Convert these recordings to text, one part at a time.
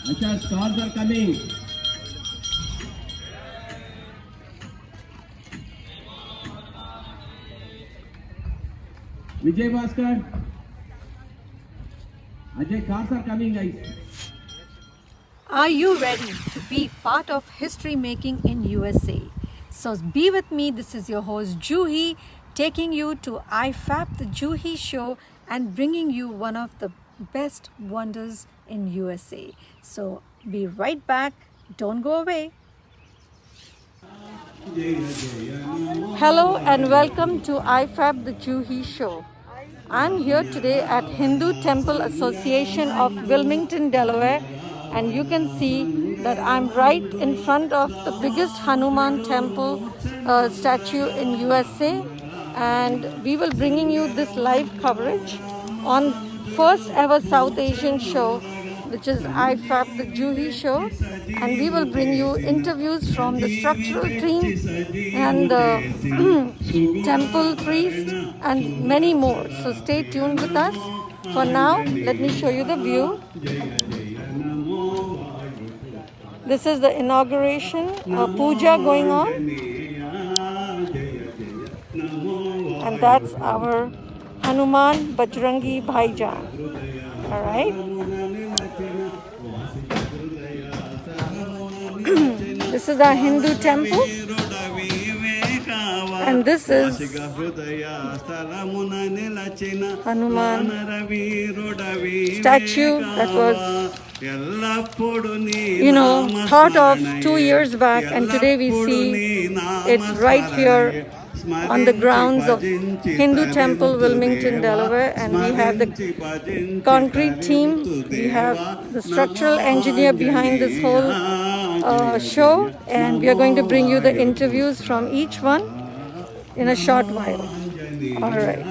Achha, cars are coming. Vijay Bhaskar. Ajay, cars are coming, guys. Are you ready to be part of history making in USA? So be with me. This is your host Juhi, taking you to IFAB, the Juhi show, and bringing you one of the best wonders in USA. So be right back. Don't go away. Hello and welcome to IFAB, the Juhi show. I'm here today at Hindu Temple Association of Wilmington, Delaware, and you can see that I'm right in front of the biggest Hanuman temple statue in USA, and we will bringing you this live coverage on first ever South Asian show, which is IFAB, the Juhi show, and we will bring you interviews from the structural team and the temple priest and many more. So stay tuned with us. For now, let me show you the view. This is the inauguration puja going on, and that's our Hanuman Bajrangi Bhaijan. All right. This is our Hindu temple, and this is Hanuman statue that was, thought of 2 years back, and today we see it right here on the grounds of Hindu Temple, Wilmington, Delaware, and we have the concrete team, we have the structural engineer behind this whole show, and we are going to bring you the interviews from each one in a short while. All right.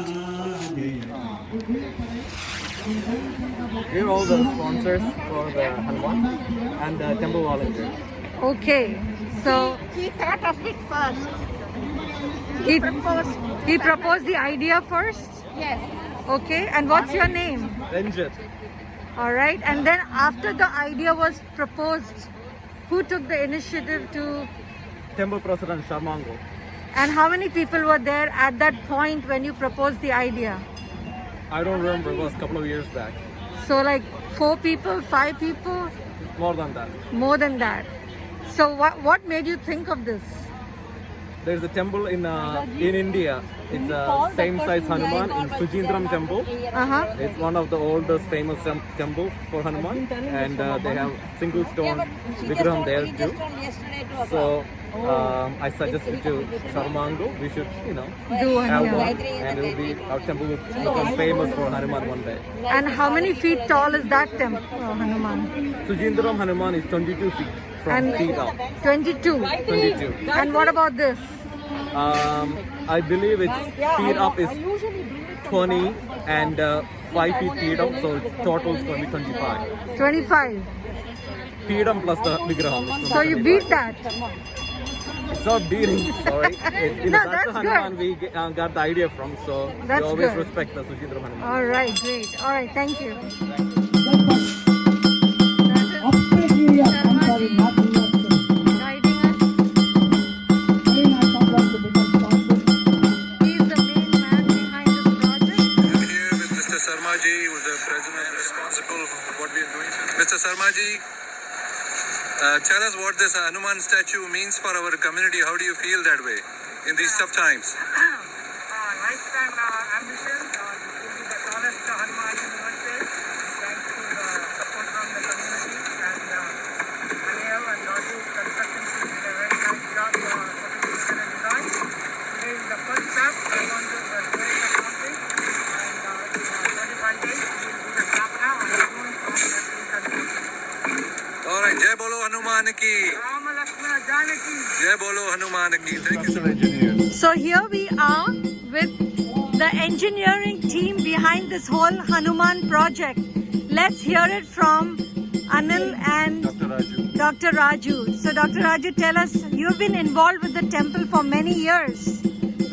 We're all the sponsors for the Hanuman and the temple volunteers. Okay, so He thought of it first. he proposed the idea first. Yes. Okay, and what's your name? Ranjit, All right, and then after the idea was proposed, who took the initiative to, temple president Sharmango. and how many people were there at that point when you proposed the idea? I don't remember, it was a couple of years back. So like 4 people, 5 people, More than that. more than that. So what made you think of this? There's a temple in India. It's a same size Hanuman in Sujindram temple. Uh-huh. It's one of the oldest famous temple for Hanuman, and they have single stone Vigraham there too. So I suggested to Sharmango we should, Do have Hanuman. one, and it will be, our temple will become famous for Hanuman one day. And how many feet tall is that temple, Hanuman? Sujindram Hanuman is 22 feet from And feet up. 22. 22. And what about this? I believe its feet up is 20 and 5 feet feet up, so its total is going to be 25. 25. Feet up plus the Vigraham. So you beat that. It's not beating, sorry. No, That's that's the Hanuman good. we got the idea from, so That's we always good. respect the Sujindram Hanuman. All right, great. All right, thank you. Mr. Sarmaji, tell us what this Hanuman statue means for our community. How do you feel that way in these tough times? Lifetime ambition to be the tallest Hanuman in the USA. Thanks to the support from the community and Anil and Raju construction team did a very nice job for certification and design. Today is the first step. We want to create the concrete, and in 25 days we will do the stapana and the room from the All right, Jai Bolo Hanuman ki. Rama Lakshmana Janaki. Jai Bolo Hanuman ki. Thank you. So here we are with the engineering team behind this whole Hanuman project. Let's hear it from Anil and Dr. Raju. So Dr. Raju, tell us, you've been involved with the temple for many years,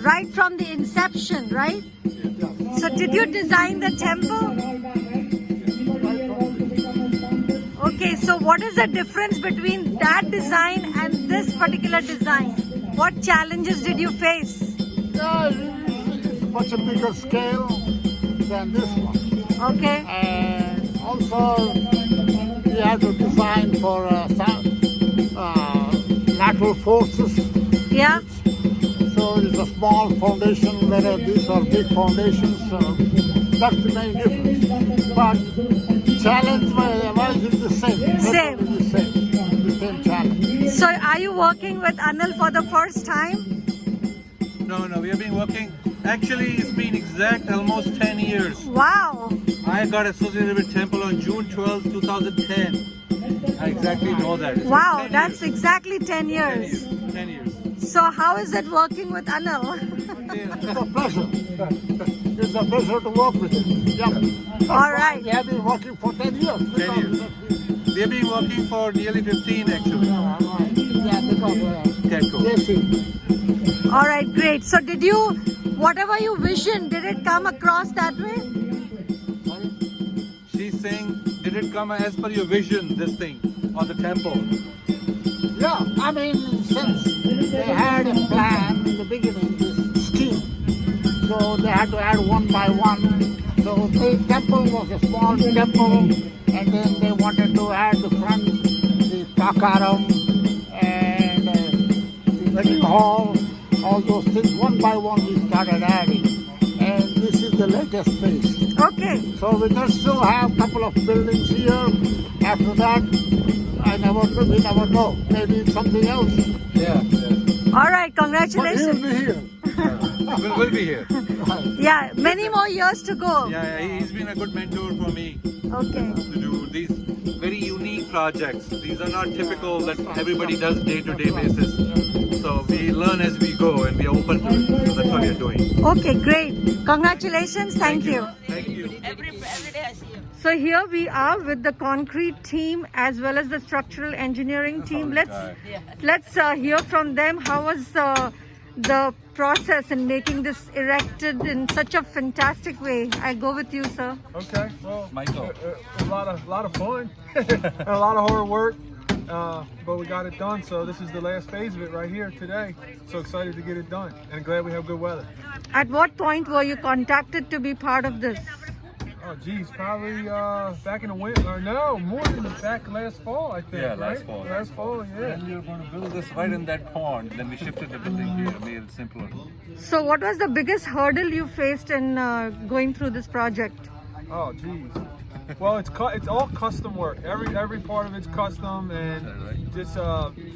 right from the inception, right? So did you design the temple? Okay, so what is the difference between that design and this particular design? What challenges did you face? Yeah, it's much a bigger scale than this one. Okay. And also, we have to design for lateral forces. Yeah. So it's a small foundation, whereas these are big foundations. So that's the main difference. But challenge-wise, it's the same. Same. The same challenge. So are you working with Anil for the first time? No, we have been working. Actually, it's been exact almost 10 years. Wow. I got associated with Temple on June 12, 2010. I exactly know that. It's Wow, been 10 that's years. exactly 10 years. 10 years. So how is it working with Anil? It's a pleasure. It's a pleasure to work with him. Yeah. All right. We have been working for 10 years. 10 years. We have been working for nearly 15 actually. Yeah, because Catco. JC. All right, great. So did you, whatever you visioned, did it come across that way? She's saying, did it come as per your vision, this thing, on the temple? Yeah, I mean, since they had a plan in the beginning, this scheme, so they had to add one by one. So the temple was a small temple, and then they wanted to add the front, the prakaram, and the wedding hall, all those things. One by one we started adding, and this is the latest phase. Okay. So we just still have a couple of buildings here. After that, we never know. Maybe it's something else. Yeah. All right, But congratulations. he'll be here. We'll be here. Yeah, many more years to go. Yeah, he's been a good mentor for me Okay. to do these very unique projects. These are not typical that everybody does day-to-day basis. So we learn as we go and we are open to it. So that's what we are doing. Okay, great. Congratulations. Thank you. Thank you. Every day I see him. So here we are with the concrete team as well as the structural engineering team. Let's hear from them. How was the process in making this erected in such a fantastic way? I go with you, sir. Okay, well, Michael. a lot of fun, and a lot of hard work, but we got it done. So this is the last phase of it right here today. So excited to get it done, and glad we have good weather. At what point were you contacted to be part of this? Oh, geez, probably back in the winter. Or no, more than back last fall, I think. Yeah, last right? fall. Last fall, yeah. And we were going to build this right in that pond. Then we shifted everything here, made it simpler. So what was the biggest hurdle you faced in going through this project? Oh, geez. Well, it's all custom work. Every part of it's custom, and just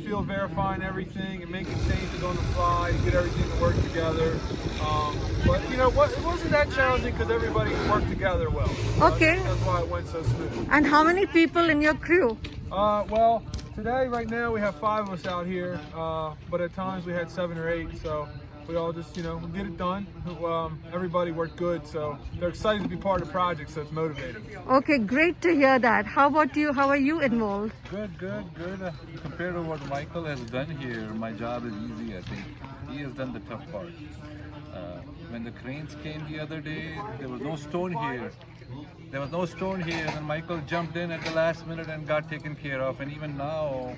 field verifying everything and making changes on the fly to get everything to work together. But you know what? It wasn't that challenging because everybody worked together well. Okay. That's why it went so smooth. And how many people in your crew? Well, today, right now, we have 5 of us out here, but at times we had 7 or 8. So we all just, get it done. Everybody worked good, so they're excited to be part of the project, so it's motivating. Okay, great to hear that. How about you? How are you involved? Good. Compared to what Michael has done here, my job is easy, I think. He has done the tough part. When the cranes came the other day, there was no stone here. And Michael jumped in at the last minute and got taken care of. And even now,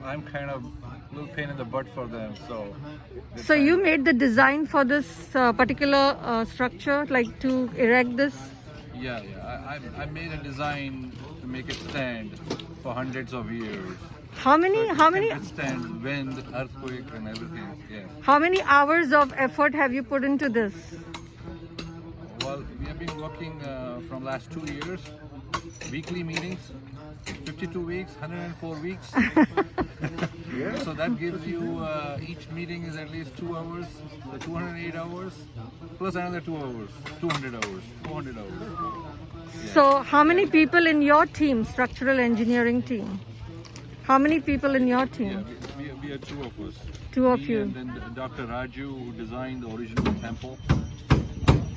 I'm kind of a little pain in the butt for them. So you made the design for this particular structure, like to erect this? Yeah. I made a design to make it stand for hundreds of years. How many It stands wind, earthquake, and everything. Yeah. how many hours of effort have you put into this? Well, we have been working from last 2 years, weekly meetings, 52 weeks, 104 weeks. So that gives you, each meeting is at least 2 hours, so 208 hours, plus another 2 hours, 200 hours, 400 hours. So how many people in your team, structural engineering team? How many people in your Yeah, team? we are 2 of us. Two of Me you. And then Dr. Raju, who designed the original temple.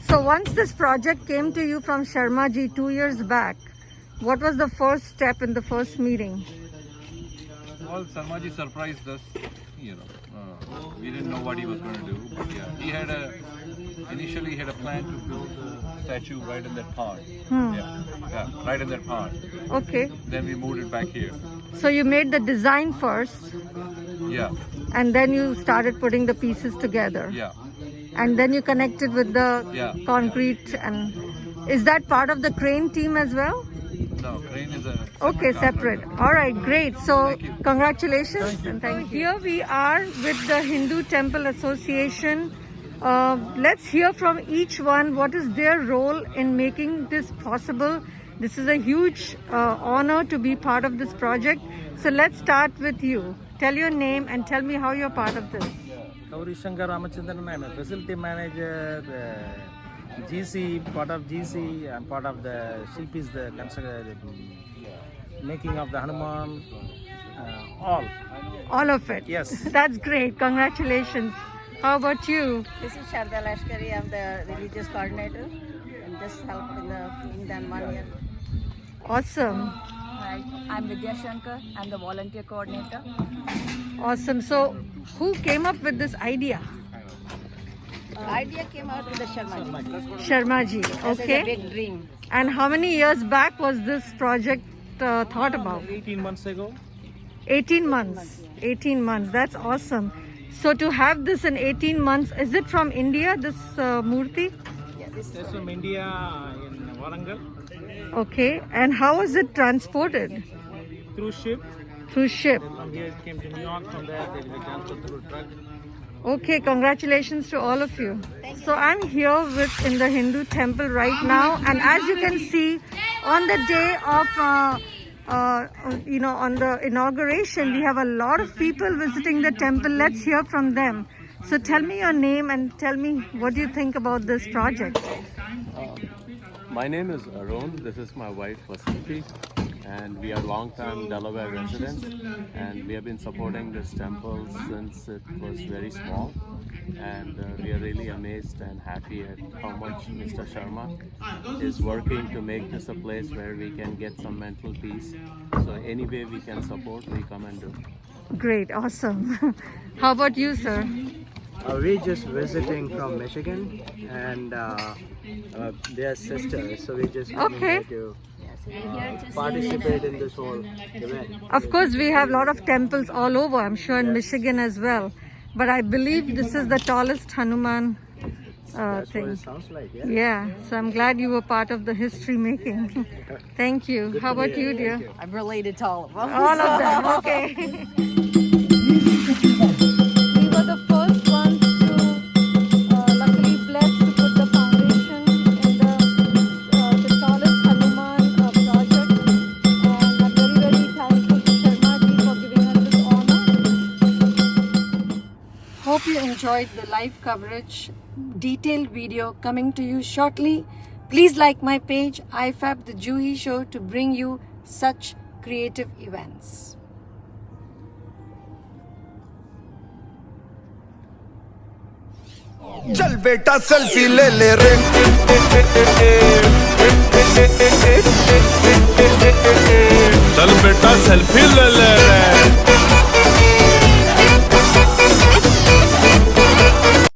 So once this project came to you from Sharma ji 2 years back, what was the first step in the first meeting? Well, Sarmaji surprised us. we didn't know what he was going to do. But yeah, he had initially had a plan to build a statue right in that pond. Yeah, right in that pond. Okay. Then we moved it back here. So you made the design first, Yeah, and then you started putting the pieces together. yeah. And then you connected with the Yeah. concrete. And is that part of the crane team as well? No, crane is a Okay, separate. All right, great. So Thank you. congratulations and thank you. Here we are with the Hindu Temple Association. Let's hear from each one what is their role in making this possible. This is a huge honor to be part of this project. So let's start with you. Tell your name and tell me how you're part of this. Gauri Shankar Ramachandran, I'm a facility manager, GC, part of GC, and part of the Shilpis, the making of the Hanuman, all. All of it. Yes. That's great. Congratulations. How about you? This is Sharda Lashkari. I'm the religious coordinator and just help in the Hanuman year. Awesome. Hi, I'm Vidya Shankar. I'm the volunteer coordinator. Awesome. So who came up with this idea? The idea came out with the Sharma. Sharma ji. This is a Okay. big dream. And how many years back was this project thought about? 18 months ago. 18 months. 18 months. That's awesome. So to have this in 18 months, is it from India, this Murti? Yeah, this That's from India in Warangal, Okay. And how was it transported? through ship. Through ship. From here it came to New York, from there they will transfer through truck. Okay, congratulations to all of you. So I'm here in the Hindu temple right now, and as you can see, on the day of on the inauguration, we have a lot of people visiting the temple. Let's hear from them. So tell me your name and tell me what do you think about this project. My name is Arun. This is my wife Vasanti, and we are long-time Delaware residents, and we have been supporting this temple since it was very small, and we are really amazed and happy at how much Mr. Sharma is working to make this a place where we can get some mental peace. So any way we can support, we come and do. Great, awesome. How about you, sir? We're just visiting from Michigan, and they're sisters, so we just coming Okay. here to participate in this whole event. Of course, we have a lot of temples all over, I'm sure in Michigan as well. But I believe this is the tallest Hanuman That's thing. what it sounds like, yeah. Yeah, so I'm glad you were part of the history making. Thank you. How about you, dear? I'm related to all of them. All of them, okay. We were the first ones to, luckily blessed to put the foundation in the tallest Hanuman project. And I'm very, very thankful to Sharma ji for giving us this honor. Hope you enjoyed the live coverage. Detailed video coming to you shortly. Please like my page, IFAB The Juhi Show, to bring you such creative events. चल बेटा selfie ले ले रे चल बेटा selfie ले ले